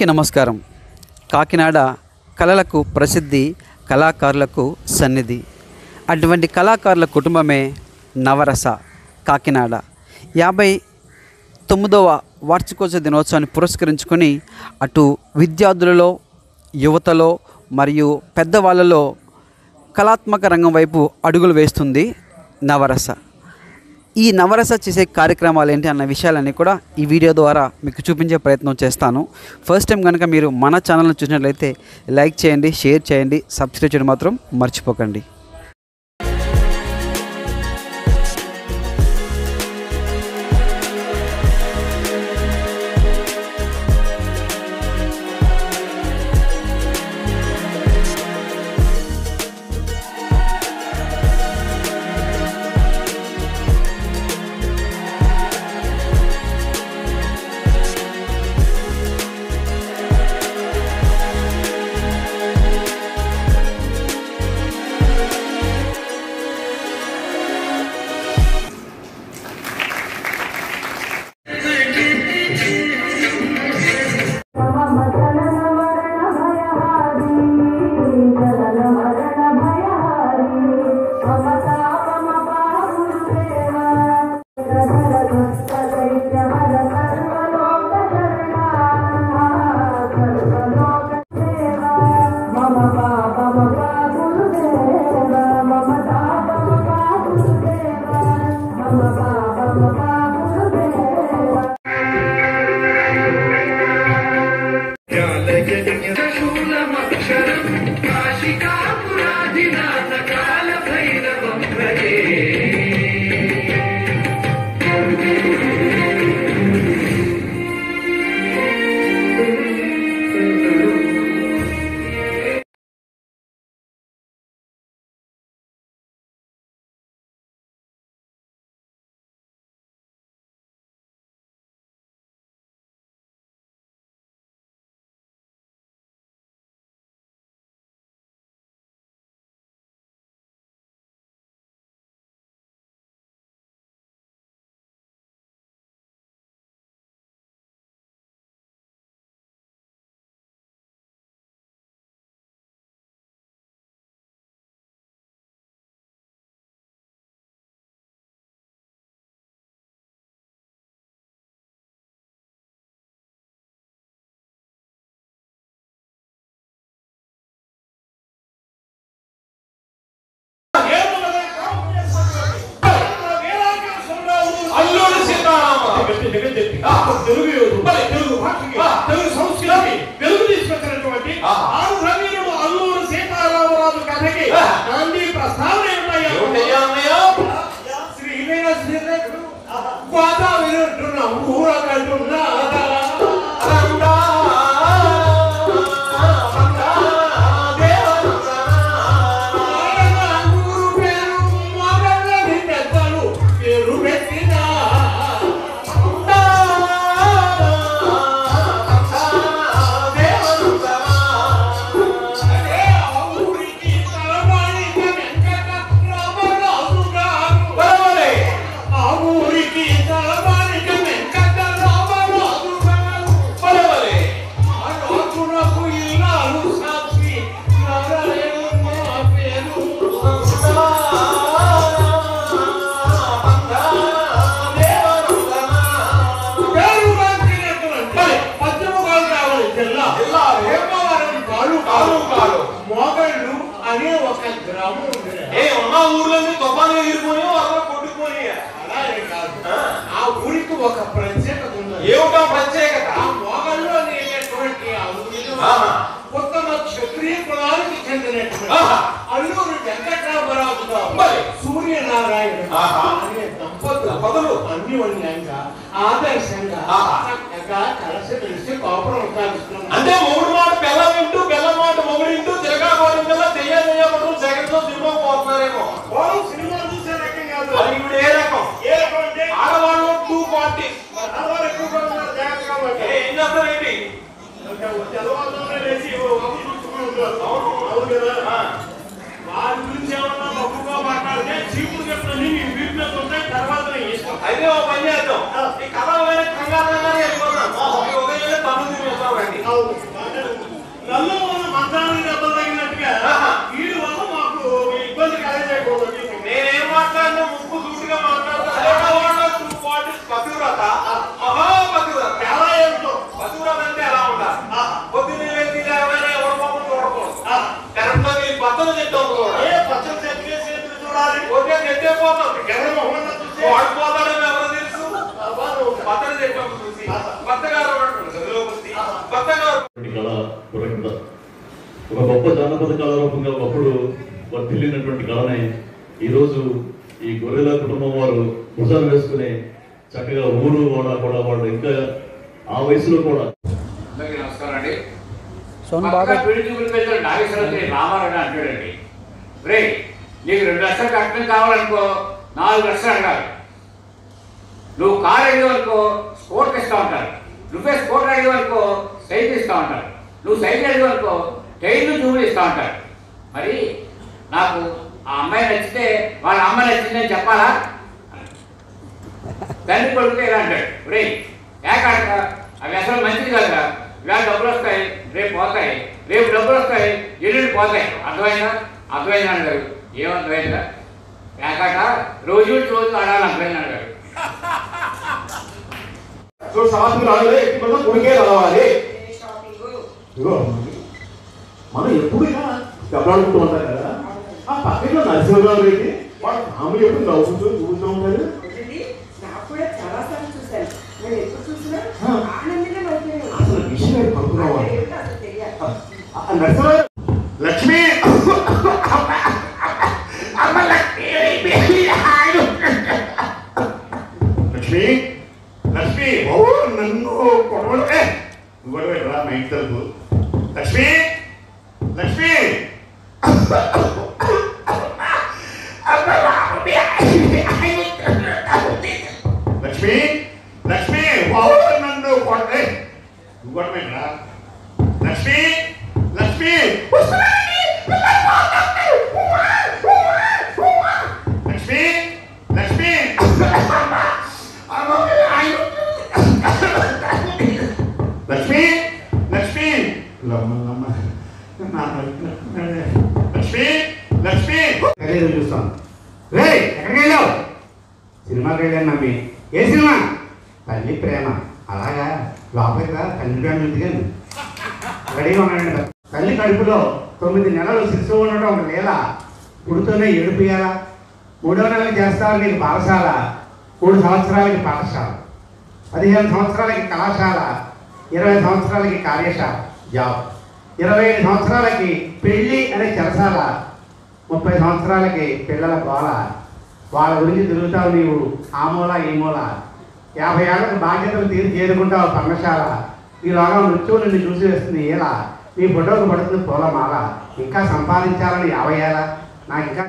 అందరికీ నమస్కారం. కాకినాడ కళలకు ప్రసిద్ధి, కళాకారులకు సన్నిధి. అటువంటి కళాకారుల కుటుంబమే నవరస కాకినాడ. 59వ వార్షికోత్సవ దినోత్సవాన్ని పురస్కరించుకొని అటు విద్యార్థులలో, యువతలో మరియు పెద్దవాళ్ళలో కళాత్మక రంగం వైపు అడుగులు వేస్తుంది నవరస. ఈ నవరస చేసే కార్యక్రమాలు ఏంటి అన్న విషయాలన్నీ కూడా ఈ వీడియో ద్వారా మీకు చూపించే ప్రయత్నం చేస్తాను. ఫస్ట్ టైం కనుక మీరు మన ఛానల్ని చూసినట్లయితే లైక్ చేయండి, షేర్ చేయండి, సబ్స్క్రైబ్ చేయడం మాత్రం మర్చిపోకండి. తెలుగు భాషకి, తెలుగు సంస్కృతికి వెలుగు తీసుకొచ్చినటువంటి ఆంధ్రవీరుడు అల్లూరి సీతారామరాజు కథకి గాంధీ ప్రస్తావన శ్రీ గోదావరి అంటున్నా ఊరకంటున్నా మోగళ్ళు అనే ఒక గ్రామం ఉన్న ఊర్లన్నీ తుఫాను ఎగిరిపోయి వరద కొట్టుకుపోయి అలాగే కాదు. ఆ ఊరికి ఒక ప్రత్యేకత ఉన్నది. ఏమిటో ప్రత్యేకత? ఆ మోగళ్ళు అనేటటువంటి ఆ ఊరిలో ఉత్తమ క్షత్రియ కులానికి చెందినటువంటి అల్లూరి వెంకటరామరాజు సూర్యనారాయణ అనే దంపతులు అన్యోన్యంగా ఆదర్శంగా చక్కగా కలిసి కలిసి కాపురం సాగిస్తున్నారు. అంటే మొగుడు మాట బెల్లం వింటూ, బెల్లం మాట మొగుడింటూ తిరగాబోడం కల్లా చెయ్యబట్టం సెకండ్లో సినిమా పోతున్నారేమో. సినిమా చూసే రకం కాదు. అది ఇప్పుడు ఏ రకం? ఏ రకం అంటే ఆడవాళ్ళు 2 parties. ఆడవాళ్ళు ఎక్కువ జాగ్రత్త కాబట్టి ఏం చేస్తారేంటి? తెల్లవారులోనే లేచి అవును కదా. వారి గురించి ఏమన్నా తప్పుగా మాట్లాడితే చీపుడు చెప్తుంది నీ వీటి మీద ఉంటాయి, తర్వాత ఇష్టం. అయితే ఓ పని చేద్దాం, ఈ కథ కంగారు వెళ్ళిపోతాం. ఉదయం తను తినేస్తామండి. నన్ను మంత్రానికి దెబ్బలు తగినట్టుగా వీడి వల్ల మాకు ఇబ్బంది కలిగేయకూడదు. నేనేం మాట్లాడినా ముక్కు సూటిగా మాట్లాడతాను. పతివ్రత మహాపతివ్రత ఎలా ఏమిటో పతివ్రత అంటే ఎలా ఉండాలి? పొద్దున్నే లేచి లేవగానే ఎవరి మొహం చూడకూడదు. కరెంట్ లో మీరు పచ్చని చెట్టు అమ్ముకోవాలి. పచ్చని చెట్టు చూడాలి. పోతే చెట్టే పోతుంది. ఎవరి మొహం చూసి వాడిపోతాడని ఎవరు తెలుసు? పచ్చని చెట్టు చూసి కొత్తగా కొత్తగా ఒక గొప్ప జానపద కళారూపంగా ఒకప్పుడు వర్ధిల్లినటువంటి కళనే ఈరోజు ఈ గొర్రెల కుటుంబం వారు భుజాలు వేసుకుని చక్కగా ఊరు కూడా వాళ్ళు ఇంకా ఆ వయసులో కూడా. నమస్కారం అండి. నాగేశ్వరరావు రామారావు అంటాడండి, రే నీకు 2 లక్షలు కట్టడం కావాలనుకో 4 లక్షలు అడగాలి. నువ్వు కారు అడిగేవనుకో స్కూటర్ ఇస్తా ఉంటారు. నువ్వే స్కూటర్ అడిగేవనుకో సైకిల్ ఇస్తా ఉంటారు. నువ్వు సైకిల్ అడిగేవనుకో టైర్లు చూపులు ఇస్తా ఉంటారు. మరి నాకు ఆ అమ్మాయి నచ్చితే వాళ్ళ అమ్మ నచ్చిందని చెప్పాలా? తండ్రి కొడుకు ఇలా అంటాడు, రే ఏకాడక అవి అసలు మంచిది కదరా, ఇవాళ డబ్బులు వస్తాయి రేపు పోతాయి, రేపు డబ్బులు వస్తాయి ఎల్లుండి పోతాయి. అర్థమైందా? అర్థమైందా అన్నాడు. ఏమర్థమైందా? ఏకాట రోజు ఆడాలి. అర్థమైంది అన్నాడు. షాపింగ్ రావాలి, కొడుకే రావాలి. మనం ఎప్పుడు దెబ్బలాడుకుంటూ ఉంటాం కదా. ఆ పక్కన నరసింహరావు రెడ్డి వాళ్ళ ఫ్యామిలీ ఎప్పుడు నవ్వుకుంటూ చూస్తూ ఉంటారు. అసలు విషయం కనుక్కున్నావాలి. నరసింహరావు లక్ష్మి లక్ష్మి లక్ష్మి నన్ను కొడవడు రా మా ఇంటి తరపు. లక్ష్మి లక్ష్మి లక్ష్మి లక్ష్మి నన్ను కొట్టే కొట్టమేట్రా. లక్ష్మి లక్ష్మి లక్ష్మి లక్ష్మి లక్ష్మి లక్ష్మి లక్ష్మి లక్ష్మి చూస్తాను. రే ఎక్కడికి వెళ్ళావు? సినిమాకి వెళ్ళాను నమ్మి. ఏ సినిమా? తల్లి ప్రేమ. అలాగా లోపలికి రా, తల్లి ప్రేమ ఎందుకని రెడీగా ఉన్నాడు. తల్లి కడుపులో 9 నెలలు శిశువు ఉండడం ఒక లీల. పుడుతూనే ఏడుపియాలా. 3వ నెలకి చేస్తారు నీకు పాఠశాల. 3 సంవత్సరాలకి పాఠశాల, 15 సంవత్సరాలకి కళాశాల, 20 సంవత్సరాలకి కార్యశాల జాబ్, 25 సంవత్సరాలకి పెళ్ళి అనే చెరసాల, 30 సంవత్సరాలకి పిల్లల గోల. వాళ్ళ గురించి తిరుగుతావు నీవు ఆ మూల ఈ మూల. 50 ఏళ్ళకి బాధ్యతలు చేరుకుంటావు పర్ణశాల. ఈలోగా మృత్యువు నిన్ను చూసి వేస్తుంది ఎలా. నీ ఫోటోకు పడుతుంది పూలమాల. ఇంకా సంపాదించాలని 50 ఏళ్ళ నాకు ఇంకా